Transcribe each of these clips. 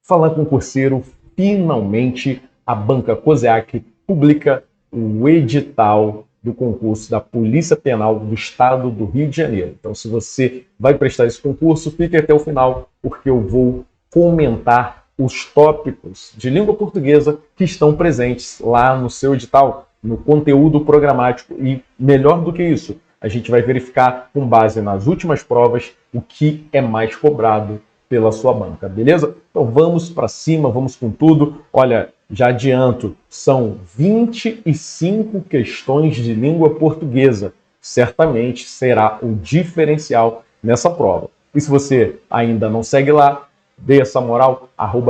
Fala concurseiro, finalmente a banca COSEAC publica o edital do concurso da Polícia Penal do Estado do Rio de Janeiro. Então, se você vai prestar esse concurso, fique até o final, porque eu vou comentar os tópicos de língua portuguesa que estão presentes lá no seu edital, no conteúdo programático. E melhor do que isso, a gente vai verificar, com base nas últimas provas, o que é mais cobrado pela sua banca, beleza? Então vamos para cima, vamos com tudo. Olha, já adianto, são 25 questões de língua portuguesa. Certamente será o diferencial nessa prova. E se você ainda não segue lá, dê essa moral,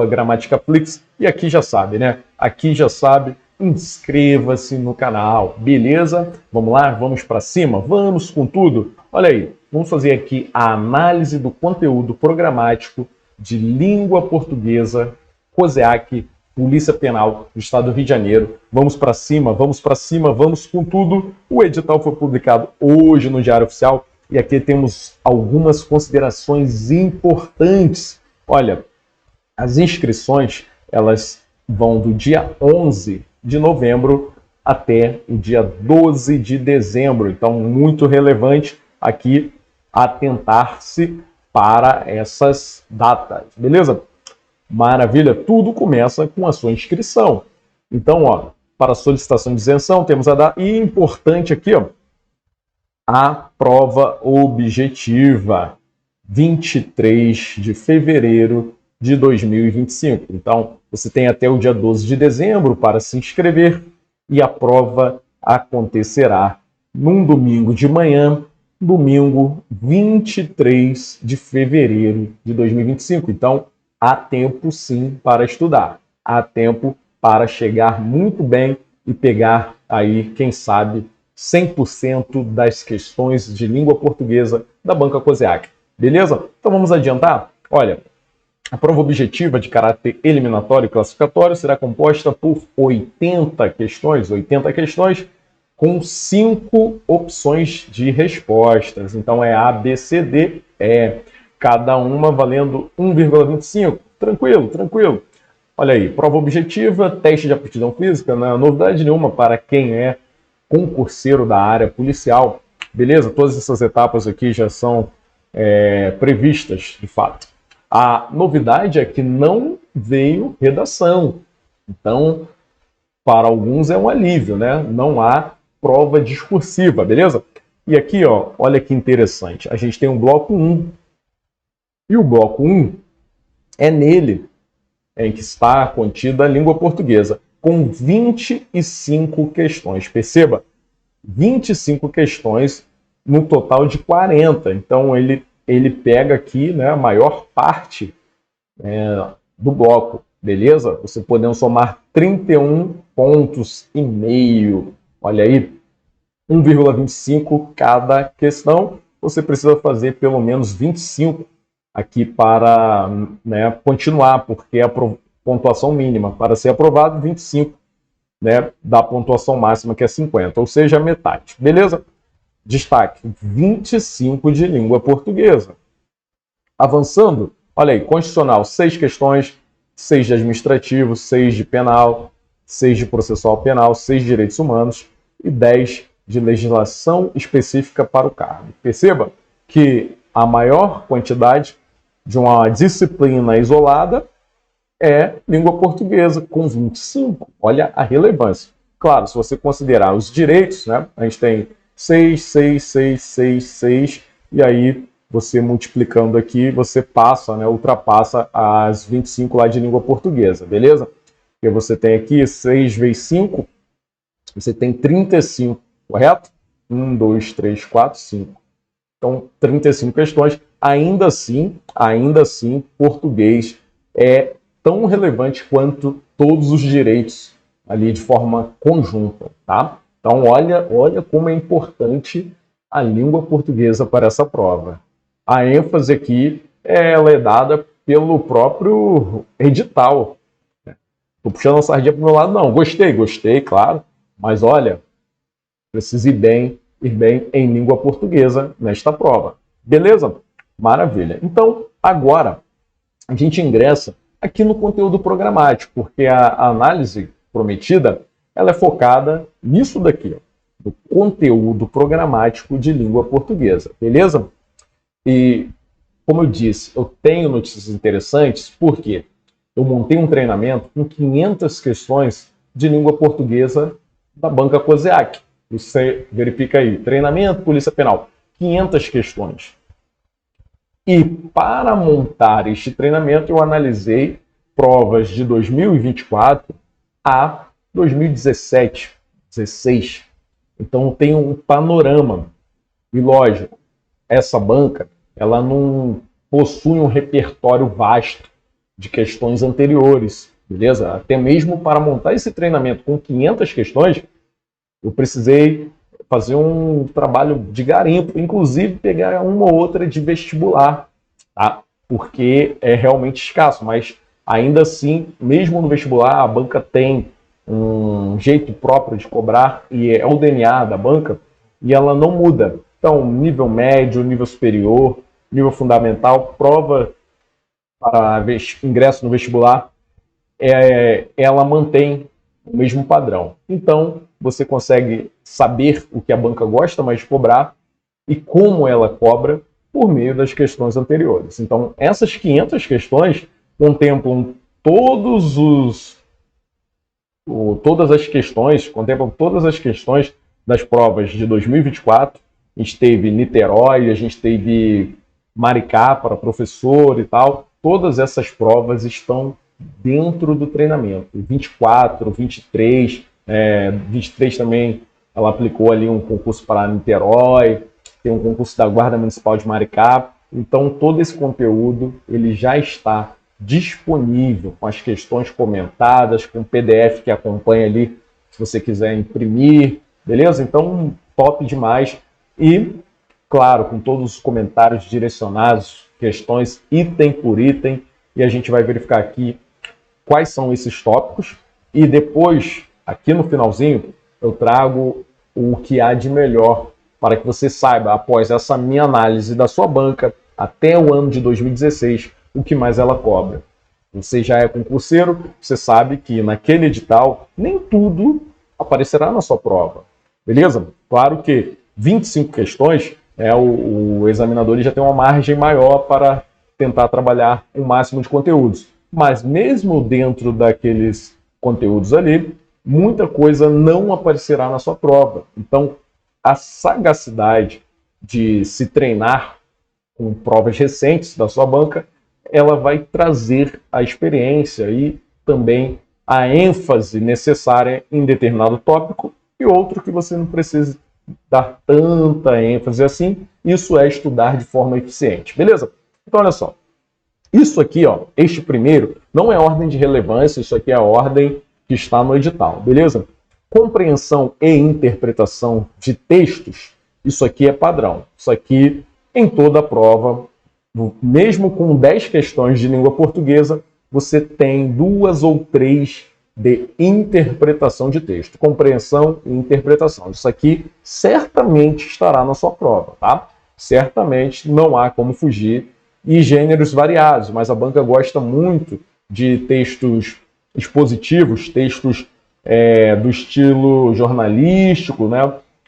@gramaticaflix. E aqui já sabe, né? Aqui já sabe, inscreva-se no canal, beleza? Vamos lá, vamos para cima, vamos com tudo. Olha aí, vamos fazer aqui a análise do conteúdo programático de língua portuguesa, COSEAC, Polícia Penal do Estado do Rio de Janeiro. Vamos para cima, vamos para cima, vamos com tudo. O edital foi publicado hoje no Diário Oficial e aqui temos algumas considerações importantes. Olha, as inscrições, elas vão do dia 11 de novembro até o dia 12 de dezembro. Então, muito relevante aqui atentar-se para essas datas, beleza? Maravilha, tudo começa com a sua inscrição. Então, ó, para solicitação de isenção, temos a data, e importante aqui, ó, a prova objetiva, 23 de fevereiro de 2025. Então, você tem até o dia 12 de dezembro para se inscrever e a prova acontecerá num domingo de manhã, domingo 23 de fevereiro de 2025. Então, há tempo sim para estudar, há tempo para chegar muito bem e pegar aí, quem sabe, 100% das questões de língua portuguesa da banca COSEAC. Beleza? Então vamos adiantar? Olha, a prova objetiva de caráter eliminatório e classificatório será composta por 80 questões com 5 opções de respostas. Então é A, B, C, D, E. Cada uma valendo 1,25. Tranquilo, tranquilo. Olha aí, prova objetiva, teste de aptidão física, não é novidade nenhuma para quem é concurseiro da área policial. Beleza? Todas essas etapas aqui já são previstas, de fato. A novidade é que não veio redação. Então, para alguns é um alívio, né? Não há prova discursiva, beleza? E aqui, ó, olha que interessante. A gente tem um bloco 1. E o bloco 1 é nele em que está contida a língua portuguesa, com 25 questões. Perceba, 25 questões no total de 40. Então, ele pega aqui, né, a maior parte do bloco, beleza? Você podendo somar 31 pontos e meio. Olha aí, 1,25 cada questão. Você precisa fazer pelo menos 25 aqui para, né, continuar, porque a pontuação mínima para ser aprovado, 25, né, da pontuação máxima, que é 50, ou seja, metade. Beleza? Destaque, 25 de língua portuguesa. Avançando, olha aí, constitucional, 6 questões, 6 de administrativo, 6 de penal, 6 de processual penal, 6 de direitos humanos e 10 de legislação específica para o cargo. Perceba que a maior quantidade de uma disciplina isolada é língua portuguesa, com 25. Olha a relevância. Claro, se você considerar os direitos, né, a gente tem 6, 6, 6, 6, 6, e aí você multiplicando aqui, você passa, né, ultrapassa as 25 lá de língua portuguesa, beleza? Porque você tem aqui 6 vezes 5, você tem 35, correto? 1, 2, 3, 4, 5. Então, 35 questões. Ainda assim, português é tão relevante quanto todos os direitos ali de forma conjunta, tá? Então, olha como é importante a língua portuguesa para essa prova. A ênfase aqui ela é dada pelo próprio edital. Estou puxando a sardinha para o meu lado, não. Gostei, claro. Mas olha, precisa ir bem em língua portuguesa nesta prova. Beleza? Maravilha. Então, agora, a gente ingressa aqui no conteúdo programático, porque a análise prometida ela é focada nisso daqui, ó, do conteúdo programático de língua portuguesa, beleza? E, como eu disse, eu tenho notícias interessantes porque eu montei um treinamento com 500 questões de língua portuguesa da banca COSEAC. Você verifica aí, treinamento, Polícia Penal, 500 questões. E para montar este treinamento, eu analisei provas de 2024 a 2017, 16. Então tem um panorama. E lógico, essa banca ela não possui um repertório vasto de questões anteriores, beleza? Até mesmo para montar esse treinamento com 500 questões, eu precisei fazer um trabalho de garimpo, inclusive pegar uma ou outra de vestibular, tá? Porque é realmente escasso, mas ainda assim, mesmo no vestibular, a banca tem um jeito próprio de cobrar, e é o DNA da banca, e ela não muda. Então, nível médio, nível superior, nível fundamental, prova para ingresso no vestibular, ela mantém o mesmo padrão. Então, você consegue saber o que a banca gosta mais de cobrar e como ela cobra por meio das questões anteriores. Então, essas 500 questões contemplam todas as questões das provas de 2024. A gente teve Niterói, a gente teve Maricá para professor e tal. Todas essas provas estão dentro do treinamento. 24, 23, 23 também ela aplicou ali um concurso para Niterói, tem um concurso da Guarda Municipal de Maricá. Então todo esse conteúdo ele já está disponível com as questões comentadas, com o PDF que acompanha ali, se você quiser imprimir, beleza? Então top demais. E, claro, com todos os comentários direcionados, questões item por item, e a gente vai verificar aqui quais são esses tópicos, e depois, aqui no finalzinho, eu trago o que há de melhor para que você saiba, após essa minha análise da sua banca, até o ano de 2016, o que mais ela cobra. Você já é concurseiro, você sabe que naquele edital, nem tudo aparecerá na sua prova, beleza? Claro que 25 questões, o examinador já tem uma margem maior para tentar trabalhar o máximo de conteúdos. Mas mesmo dentro daqueles conteúdos ali, muita coisa não aparecerá na sua prova. Então, a sagacidade de se treinar com provas recentes da sua banca, ela vai trazer a experiência e também a ênfase necessária em determinado tópico e outro que você não precisa dar tanta ênfase assim. Isso é estudar de forma eficiente, beleza? Então, olha só. Isso aqui, ó, este primeiro, não é ordem de relevância, isso aqui é a ordem que está no edital, beleza? Compreensão e interpretação de textos, isso aqui é padrão. Isso aqui, em toda a prova, mesmo com 10 questões de língua portuguesa, você tem 2 ou 3 de interpretação de texto. Compreensão e interpretação. Isso aqui certamente estará na sua prova, tá? Certamente não há como fugir. E gêneros variados, mas a banca gosta muito de textos expositivos, textos do estilo jornalístico, né?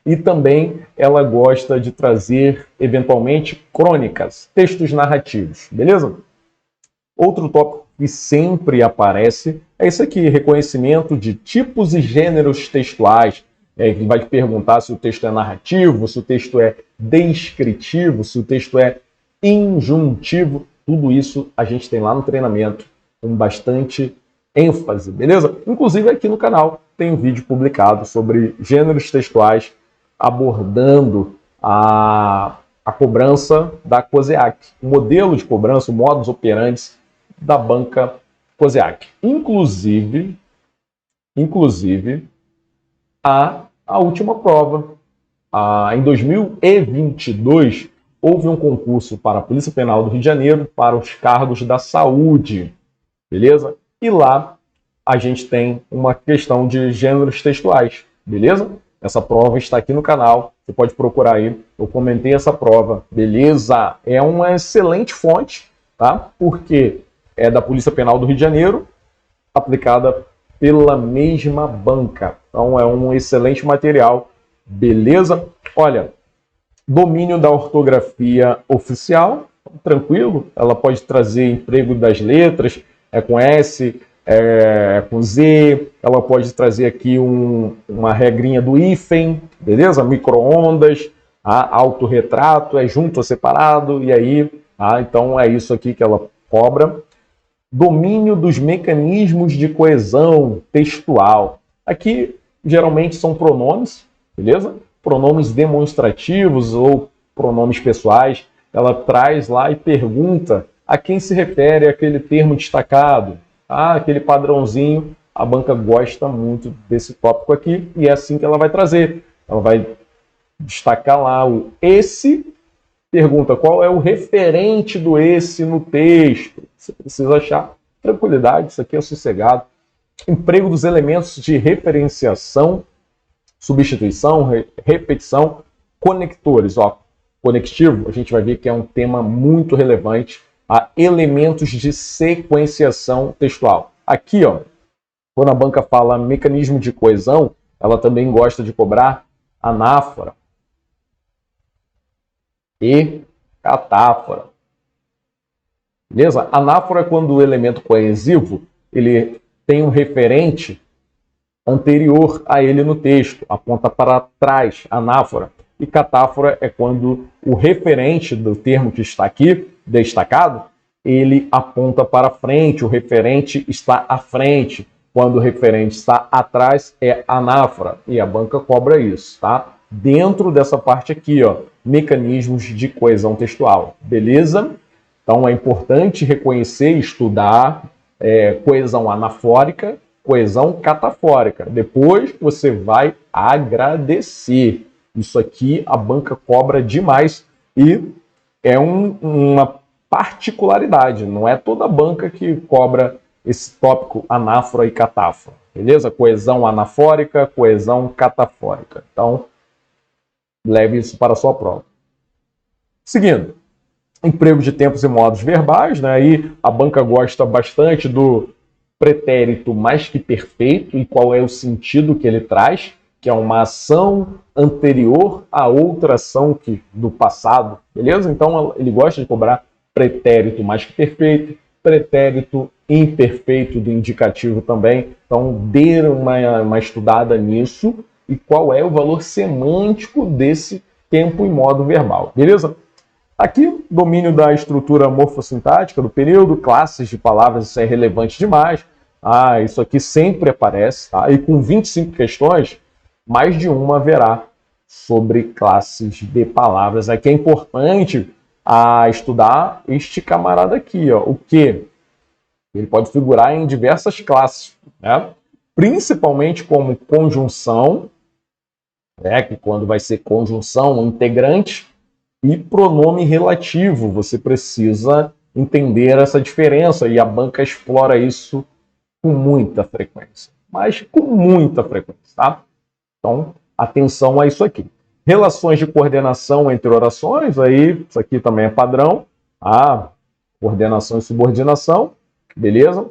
E também ela gosta de trazer, eventualmente, crônicas, textos narrativos, beleza? Outro tópico que sempre aparece é isso aqui, reconhecimento de tipos e gêneros textuais. Ele vai te perguntar se o texto é narrativo, se o texto é descritivo, se o texto é injuntivo. Tudo isso a gente tem lá no treinamento com bastante ênfase, beleza? Inclusive aqui no canal tem um vídeo publicado sobre gêneros textuais abordando a cobrança da COSEAC, o modelo de cobrança, o modus operandi da banca COSEAC. Inclusive a última prova. Em 2022, houve um concurso para a Polícia Penal do Rio de Janeiro para os cargos da saúde, beleza? E lá a gente tem uma questão de gêneros textuais, beleza? Essa prova está aqui no canal, você pode procurar aí, eu comentei essa prova, beleza? É uma excelente fonte, tá? Porque é da Polícia Penal do Rio de Janeiro, aplicada pela mesma banca. Então é um excelente material, beleza? Olha, domínio da ortografia oficial, tranquilo, ela pode trazer emprego das letras, com S, com Z, ela pode trazer aqui uma regrinha do hífen, beleza? Micro-ondas, autorretrato, junto ou separado, e aí, então é isso aqui que ela cobra. Domínio dos mecanismos de coesão textual. Aqui, geralmente, são pronomes, beleza? Pronomes demonstrativos ou pronomes pessoais. Ela traz lá e pergunta a quem se refere aquele termo destacado. Aquele padrãozinho. A banca gosta muito desse tópico aqui e é assim que ela vai trazer. Ela vai destacar lá o esse. Pergunta qual é o referente do esse no texto. Você precisa achar tranquilidade, isso aqui é sossegado. Emprego dos elementos de referenciação, substituição, repetição, conectores. Conectivo, a gente vai ver que é um tema muito relevante. Elementos de sequenciação textual. Aqui, quando a banca fala mecanismo de coesão, ela também gosta de cobrar anáfora e catáfora. Beleza? Anáfora é quando o elemento coesivo ele tem um referente anterior a ele no texto, aponta para trás, anáfora. E catáfora é quando o referente do termo que está aqui, destacado, ele aponta para frente, o referente está à frente. Quando o referente está atrás, é anáfora. E a banca cobra isso, tá? Dentro dessa parte aqui, mecanismos de coesão textual, beleza? Então é importante reconhecer e estudar coesão anafórica, coesão catafórica. Depois você vai agradecer. Isso aqui a banca cobra demais e é uma particularidade. Não é toda banca que cobra esse tópico anáfora e catáfora, beleza? Coesão anafórica, coesão catafórica. Então, leve isso para a sua prova. Seguindo, emprego de tempos e modos verbais, né? Aí a banca gosta bastante do pretérito mais que perfeito e qual é o sentido que ele traz, que é uma ação anterior a outra ação do passado, beleza? Então ele gosta de cobrar pretérito mais que perfeito, pretérito imperfeito do indicativo também. Então dê uma estudada nisso e qual é o valor semântico desse tempo e modo verbal, beleza? Aqui, domínio da estrutura morfossintática do período, classes de palavras, isso é relevante demais. Isso aqui sempre aparece, tá? E com 25 questões, mais de uma haverá sobre classes de palavras. Aqui é importante estudar este camarada aqui, o que? Ele pode figurar em diversas classes, né? Principalmente como conjunção, que quando vai ser conjunção integrante, e pronome relativo. Você precisa entender essa diferença e a banca explora isso com muita frequência. Mas com muita frequência, tá? Então, atenção a isso aqui. Relações de coordenação entre orações, aí isso aqui também é padrão. Coordenação e subordinação, beleza?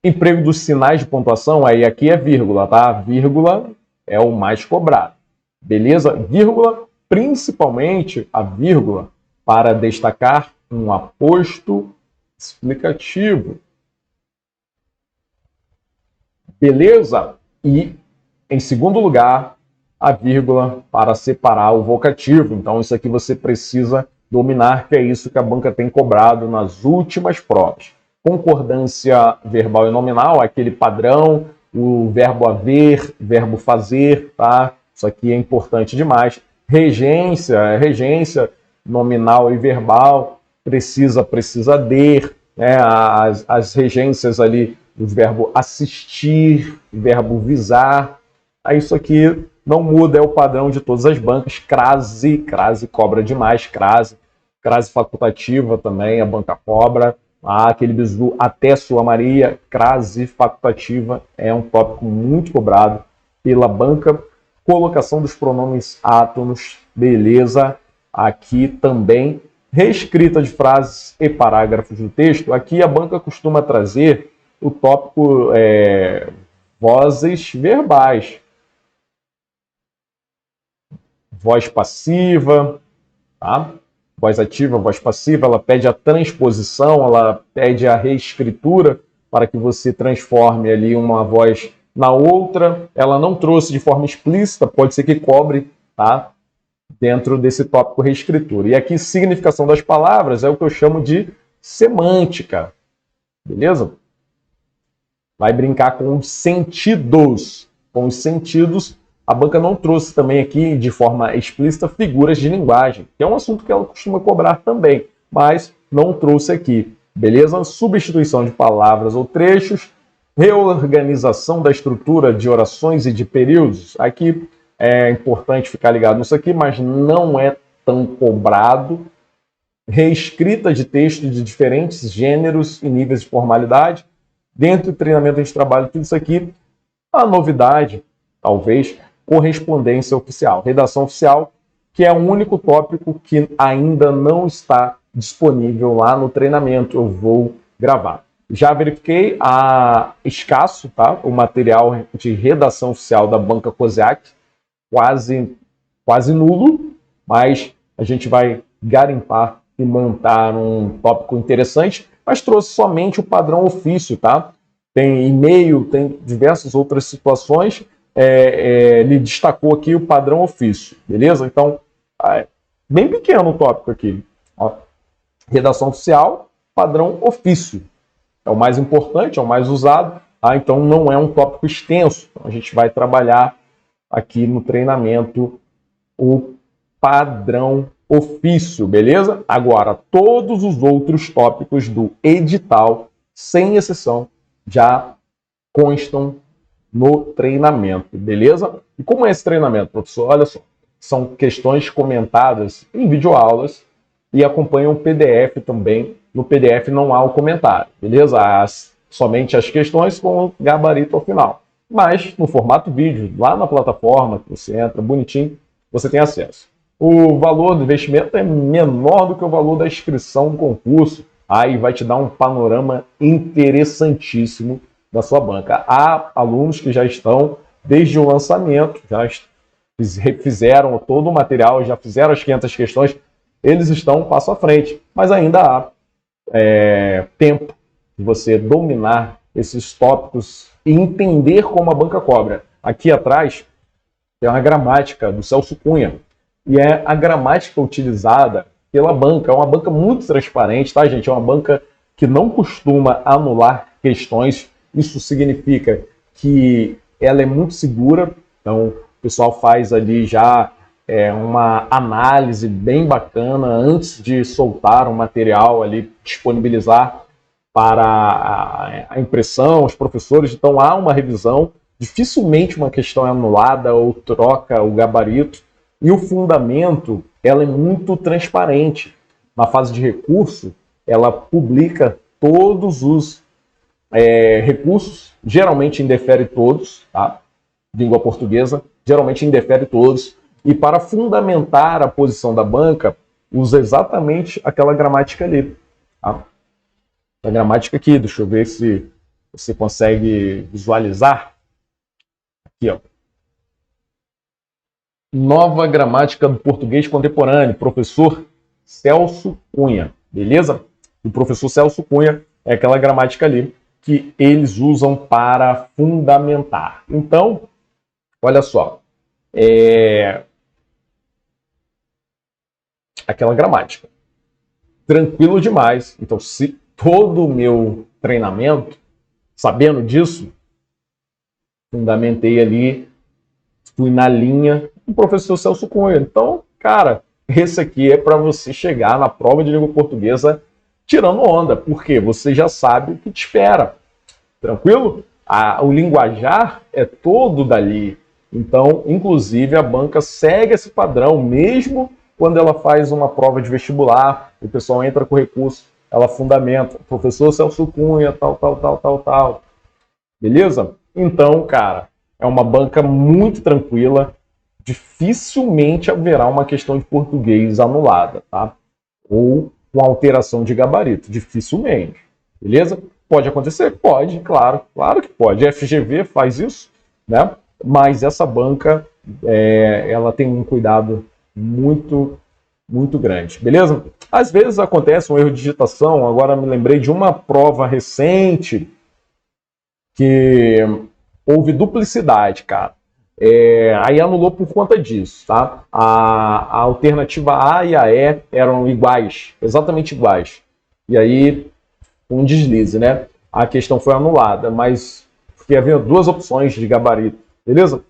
Emprego dos sinais de pontuação, aí aqui é vírgula, tá? Vírgula é o mais cobrado, beleza? Vírgula, principalmente a vírgula, para destacar um aposto explicativo. Beleza? E, em segundo lugar, a vírgula para separar o vocativo. Então, isso aqui você precisa dominar, que é isso que a banca tem cobrado nas últimas provas. Concordância verbal e nominal, aquele padrão, o verbo haver, verbo fazer, tá? Isso aqui é importante demais. Regência nominal e verbal, precisa de, né? As regências ali do verbo assistir, verbo visar. Isso aqui não muda, é o padrão de todas as bancas. Crase cobra demais, crase facultativa também, a banca cobra. Aquele bizu até sua Maria, crase facultativa é um tópico muito cobrado pela banca. Colocação dos pronomes átonos, beleza. Aqui também Reescrita de frases e parágrafos do texto, aqui a banca costuma trazer o tópico vozes verbais. Voz passiva, tá? Voz ativa, voz passiva, ela pede a transposição, ela pede a reescritura para que você transforme ali uma voz na outra. Ela não trouxe de forma explícita, pode ser que cobre, tá? Dentro desse tópico reescritura. E aqui, significação das palavras é o que eu chamo de semântica, beleza? Vai brincar com os sentidos. Com os sentidos, a banca não trouxe também aqui, de forma explícita, figuras de linguagem, que é um assunto que ela costuma cobrar também, mas não trouxe aqui, beleza? Substituição de palavras ou trechos, reorganização da estrutura de orações e de períodos. Aqui é importante ficar ligado nisso aqui, mas não é tão cobrado. Reescrita de texto de diferentes gêneros e níveis de formalidade. Dentro do treinamento a gente trabalha tudo isso aqui. A novidade, talvez, correspondência oficial. Redação oficial, que é o único tópico que ainda não está disponível lá no treinamento. Eu vou gravar. Já verifiquei escasso, tá? O material de redação oficial da banca COSEAC, quase nulo, mas a gente vai garimpar e montar um tópico interessante, mas trouxe somente o padrão ofício, tá? Tem e-mail, tem diversas outras situações, ele destacou aqui o padrão ofício, beleza? Então, bem pequeno o tópico aqui. Ó. Redação oficial, padrão ofício. É o mais importante, é o mais usado, tá? Então não é um tópico extenso. Então, a gente vai trabalhar aqui no treinamento o padrão ofício, beleza? Agora, todos os outros tópicos do edital, sem exceção, já constam no treinamento, beleza? E como é esse treinamento, professor? Olha só, são questões comentadas em videoaulas e acompanham o PDF também. No PDF não há o comentário, beleza? Somente as questões com o gabarito ao final. Mas no formato vídeo, lá na plataforma, que você entra bonitinho, você tem acesso. O valor do investimento é menor do que o valor da inscrição do concurso. Aí vai te dar um panorama interessantíssimo da sua banca. Há alunos que já estão, desde o lançamento, já fizeram todo o material, já fizeram as 500 questões, eles estão um passo à frente. Mas ainda há tempo de você dominar esses tópicos e entender como a banca cobra. Aqui atrás tem uma gramática do Celso Cunha, e é a gramática utilizada pela banca. É uma banca muito transparente, tá, gente? É uma banca que não costuma anular questões. Isso significa que ela é muito segura. Então, o pessoal faz ali já uma análise bem bacana antes de soltar um material ali, disponibilizar para a impressão, os professores. Então, há uma revisão. Dificilmente uma questão é anulada ou troca o gabarito. E o fundamento, ela é muito transparente. Na fase de recurso, ela publica todos os recursos, geralmente indefere todos, tá? Língua portuguesa, geralmente indefere todos. E para fundamentar a posição da banca, usa exatamente aquela gramática ali. Tá? A gramática aqui, deixa eu ver se você consegue visualizar. Aqui, ó. Nova Gramática do Português Contemporâneo, professor Celso Cunha, beleza? O professor Celso Cunha é aquela gramática ali que eles usam para fundamentar. Então, olha só, aquela gramática. Tranquilo demais. Então, se todo o meu treinamento, sabendo disso, fundamentei ali, fui na linha do professor Celso Cunha. Então, cara, esse aqui é para você chegar na prova de língua portuguesa tirando onda, porque você já sabe o que te espera. Tranquilo? O linguajar é todo dali. Então, inclusive, a banca segue esse padrão, mesmo quando ela faz uma prova de vestibular, o pessoal entra com recurso, ela fundamenta. Professor Celso Cunha, tal. Beleza? Então, cara, é uma banca muito tranquila, dificilmente haverá uma questão de português anulada, tá? ou com alteração de gabarito. Dificilmente. Beleza? Pode acontecer? Pode, claro. Claro que pode. A FGV faz isso, né? Mas essa banca, ela tem um cuidado muito, muito grande. Beleza? Às vezes acontece um erro de digitação. Agora me lembrei de uma prova recente que houve duplicidade, cara. Aí anulou por conta disso, tá? A alternativa A e a E eram iguais, exatamente iguais. E aí, um deslize, né? A questão foi anulada, mas porque havia duas opções de gabarito, beleza?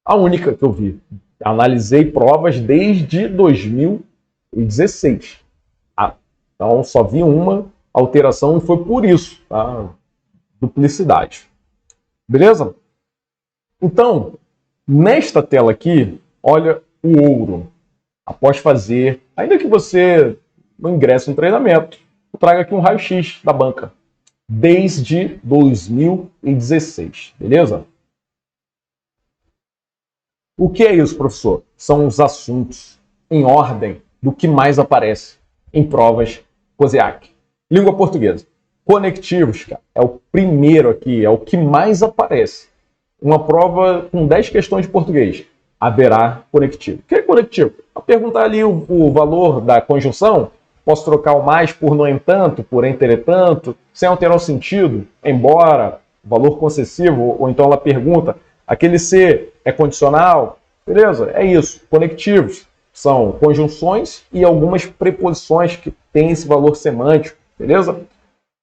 A única que eu vi. Analisei provas desde 2016. Tá? Então, só vi uma alteração e foi por isso, tá? Duplicidade. Beleza? Então, nesta tela aqui, olha o ouro. Após fazer, ainda que você não ingresse no treinamento, eu trago aqui um raio-x da banca. Desde 2016, beleza? O que é isso, professor? São os assuntos em ordem do que mais aparece em provas COSEAC. Língua portuguesa. Conectivos, cara, é o primeiro aqui, é o que mais aparece. Uma prova com 10 questões de português. Haverá conectivo. O que é conectivo? A perguntar ali o valor da conjunção, posso trocar o mais por no entanto, por entretanto, sem alterar o sentido, embora, valor concessivo, ou então ela pergunta, aquele ser é condicional? Beleza, é isso. Conectivos são conjunções e algumas preposições que têm esse valor semântico, beleza?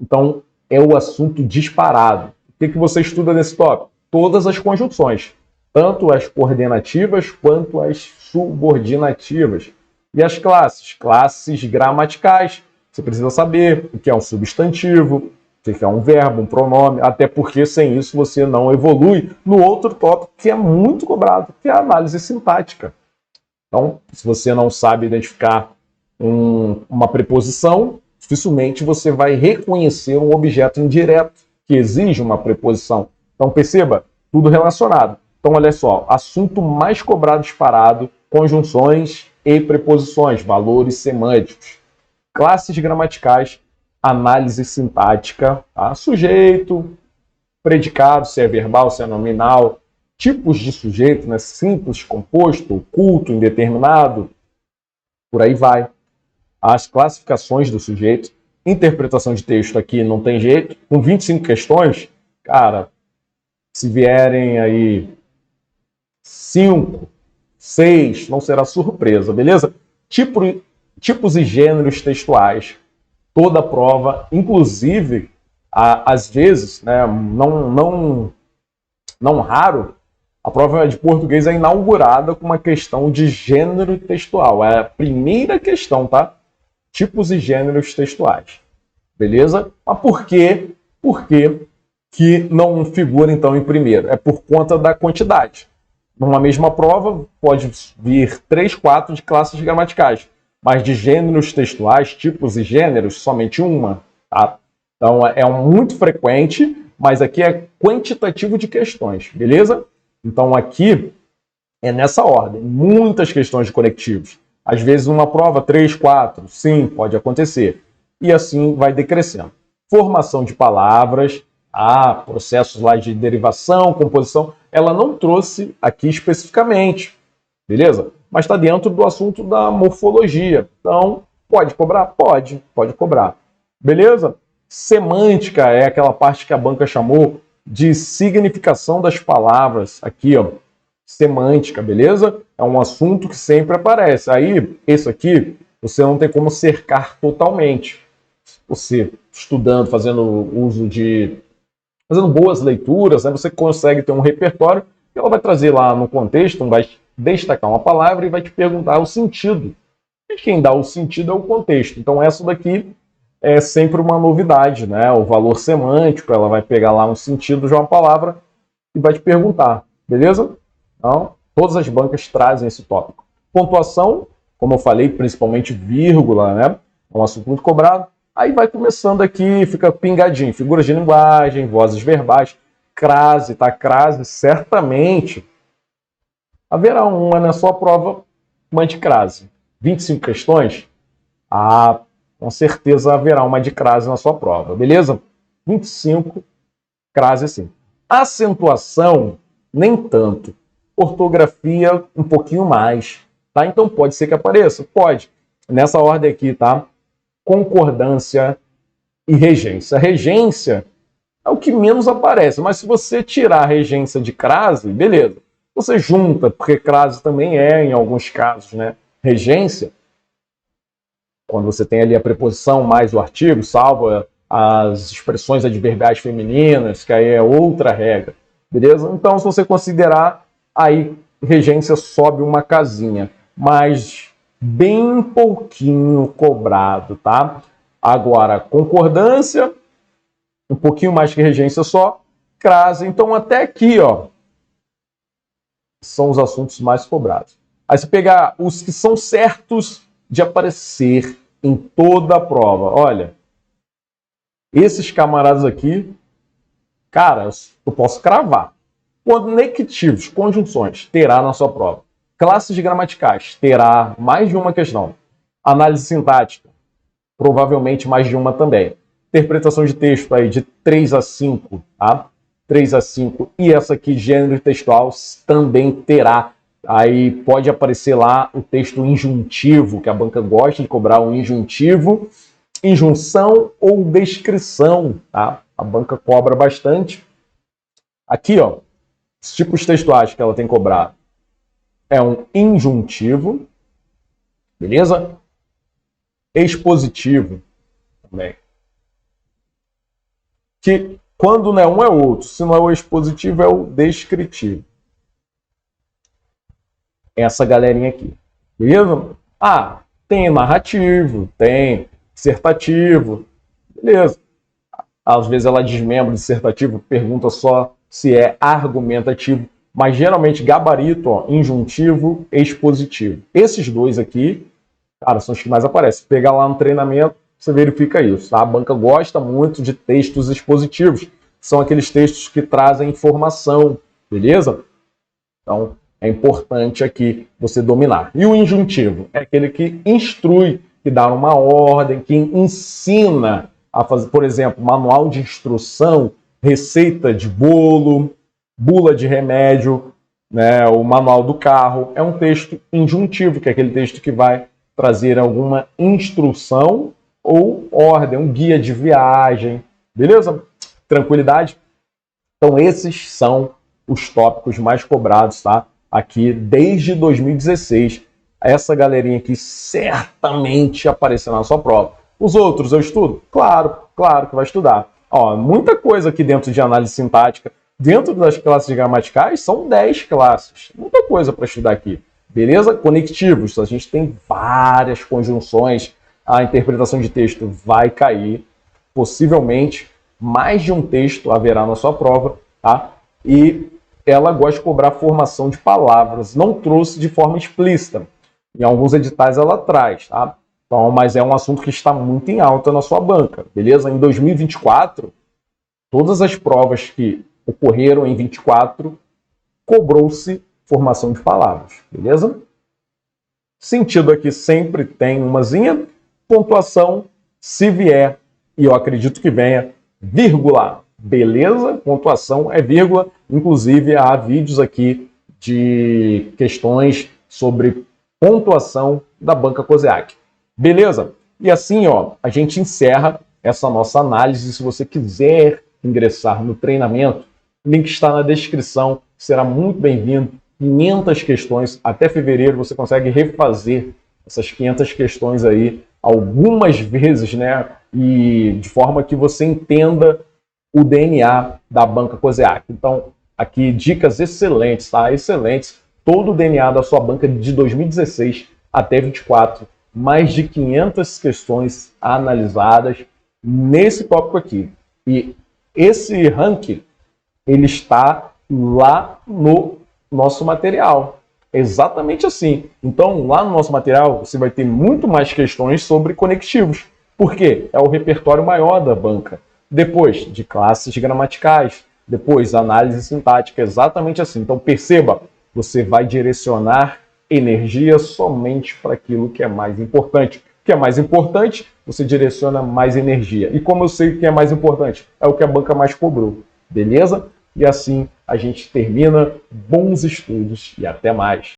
Então, é o assunto disparado. O que você estuda nesse tópico? Todas as conjunções, tanto as coordenativas quanto as subordinativas. E as classes? Classes gramaticais. Você precisa saber o que é um substantivo, o que é um verbo, um pronome, até porque sem isso você não evolui no outro tópico que é muito cobrado, que é a análise sintática. Então, se você não sabe identificar uma preposição, dificilmente você vai reconhecer um objeto indireto que exige uma preposição. Então, perceba, tudo relacionado. Então, olha só, assunto mais cobrado disparado, conjunções e preposições, valores semânticos. Classes gramaticais, análise sintática, tá? Sujeito, predicado, se é verbal, se é nominal, tipos de sujeito, né? Simples, composto, oculto, indeterminado, por aí vai. As classificações do sujeito, interpretação de texto aqui não tem jeito, com 25 questões, cara, se vierem aí 5, 6, não será surpresa, beleza? Tipos e gêneros textuais. Toda a prova, inclusive, às vezes, né, não raro, a prova de português é inaugurada com uma questão de gênero textual. É a primeira questão, tá? Tipos e gêneros textuais. Beleza? Mas por quê? Por que não figura, então, em primeiro? É por conta da quantidade. Numa mesma prova, pode vir 3, 4 de classes gramaticais, mas de gêneros textuais, tipos e gêneros, somente uma. Tá? Então, muito frequente, mas aqui é quantitativo de questões, beleza? Então, aqui é nessa ordem. Muitas questões de conectivos. Às vezes, uma prova, 3, 4, sim, pode acontecer. E assim vai decrescendo. Formação de palavras, processos lá de derivação, composição, ela não trouxe aqui especificamente, beleza? Mas está dentro do assunto da morfologia. Então, pode cobrar? Pode cobrar. Beleza? Semântica é aquela parte que a banca chamou de significação das palavras. Aqui, ó, semântica, beleza? É um assunto que sempre aparece. Aí, esse aqui, você não tem como cercar totalmente. Você estudando, fazendo boas leituras, né, você consegue ter um repertório que ela vai trazer lá no contexto, vai destacar uma palavra e vai te perguntar o sentido. E quem dá o sentido é o contexto. Então, essa daqui é sempre uma novidade, né? O valor semântico, ela vai pegar lá um sentido de uma palavra e vai te perguntar, beleza? Então, todas as bancas trazem esse tópico. Pontuação, como eu falei, principalmente vírgula, né? É um assunto muito cobrado. Aí vai começando aqui, fica pingadinho. Figuras de linguagem, vozes verbais, crase, tá? Crase, certamente haverá uma na sua prova, uma de crase. 25 questões, com certeza haverá uma de crase na sua prova, beleza? 25, crase sim. Acentuação, nem tanto. Ortografia, um pouquinho mais, tá? Então pode ser que apareça? Pode. Nessa ordem aqui, tá? Concordância e regência. Regência é o que menos aparece, mas se você tirar a regência de crase, beleza. Você junta, porque crase também é, em alguns casos, né? Regência, quando você tem ali a preposição mais o artigo, salvo as expressões adverbiais femininas, que aí é outra regra, beleza? Então, se você considerar, aí regência sobe uma casinha, mas bem pouquinho cobrado, tá? Agora, concordância, um pouquinho mais que regência só, crase, então até aqui, ó, são os assuntos mais cobrados. Aí se pegar os que são certos de aparecer em toda a prova, olha, esses camaradas aqui, cara, eu posso cravar. Conectivos, conjunções, terá na sua prova. Classes gramaticais, terá mais de uma questão. Análise sintática, provavelmente mais de uma também. Interpretação de texto aí de 3 a 5, tá? 3 a 5. E essa aqui, gênero textual, também terá. Aí pode aparecer lá o texto injuntivo, que a banca gosta de cobrar um injuntivo, injunção ou descrição, tá? A banca cobra bastante. Aqui, ó, os tipos textuais que ela tem cobrado é um injuntivo, beleza? Expositivo também. Que quando não é um é outro, se não é o expositivo é o descritivo. Essa galerinha aqui, beleza? Ah, tem narrativo, tem dissertativo, beleza. Às vezes ela desmembra o dissertativo, pergunta só se é argumentativo, mas geralmente gabarito, ó, injuntivo, expositivo. Esses dois aqui, cara, são os que mais aparecem. Se pegar lá no treinamento, você verifica isso, tá? A banca gosta muito de textos expositivos. São aqueles textos que trazem informação, beleza? Então, é importante aqui você dominar. E o injuntivo é aquele que instrui, que dá uma ordem, que ensina a fazer, por exemplo, manual de instrução, receita de bolo, bula de remédio, né, o manual do carro. É um texto injuntivo, que é aquele texto que vai trazer alguma instrução ou ordem, um guia de viagem, beleza? Tranquilidade? Então esses são os tópicos mais cobrados, tá? Aqui desde 2016. Essa galerinha aqui certamente aparecerá na sua prova. Os outros eu estudo? Claro, claro que vai estudar. Ó, muita coisa aqui dentro de análise sintática. Dentro das classes gramaticais, são 10 classes. Muita coisa para estudar aqui. Beleza? Conectivos. A gente tem várias conjunções. A interpretação de texto vai cair. Possivelmente, mais de um texto haverá na sua prova, tá? E ela gosta de cobrar formação de palavras. Não trouxe de forma explícita. Em alguns editais ela traz, tá? Então, mas é um assunto que está muito em alta na sua banca, beleza? Em 2024, todas as provas que ocorreram em 24, cobrou-se formação de palavras, beleza? Sentido aqui sempre tem umazinha. Pontuação, se vier, e eu acredito que venha, vírgula, beleza? Pontuação é vírgula. Inclusive, há vídeos aqui de questões sobre pontuação da banca COSEAC. Beleza? E assim, ó, a gente encerra essa nossa análise. Se você quiser ingressar no treinamento, o link está na descrição, será muito bem-vindo. 500 questões, até fevereiro você consegue refazer essas 500 questões aí algumas vezes, né? E de forma que você entenda o DNA da banca COSEAC. Então, aqui dicas excelentes, tá? Excelentes. Todo o DNA da sua banca de 2016 até 24. Mais de 500 questões analisadas nesse tópico aqui. E esse ranking, ele está lá no nosso material. Exatamente assim. Então, lá no nosso material, você vai ter muito mais questões sobre conectivos. Por quê? É o repertório maior da banca. Depois, de classes gramaticais. Depois, análise sintática. Exatamente assim. Então, perceba, você vai direcionar energia somente para aquilo que é mais importante. que é mais importante, você direciona mais energia. E como eu sei o que é mais importante? É o que a banca mais cobrou. Beleza? E assim a gente termina. Bons estudos e até mais.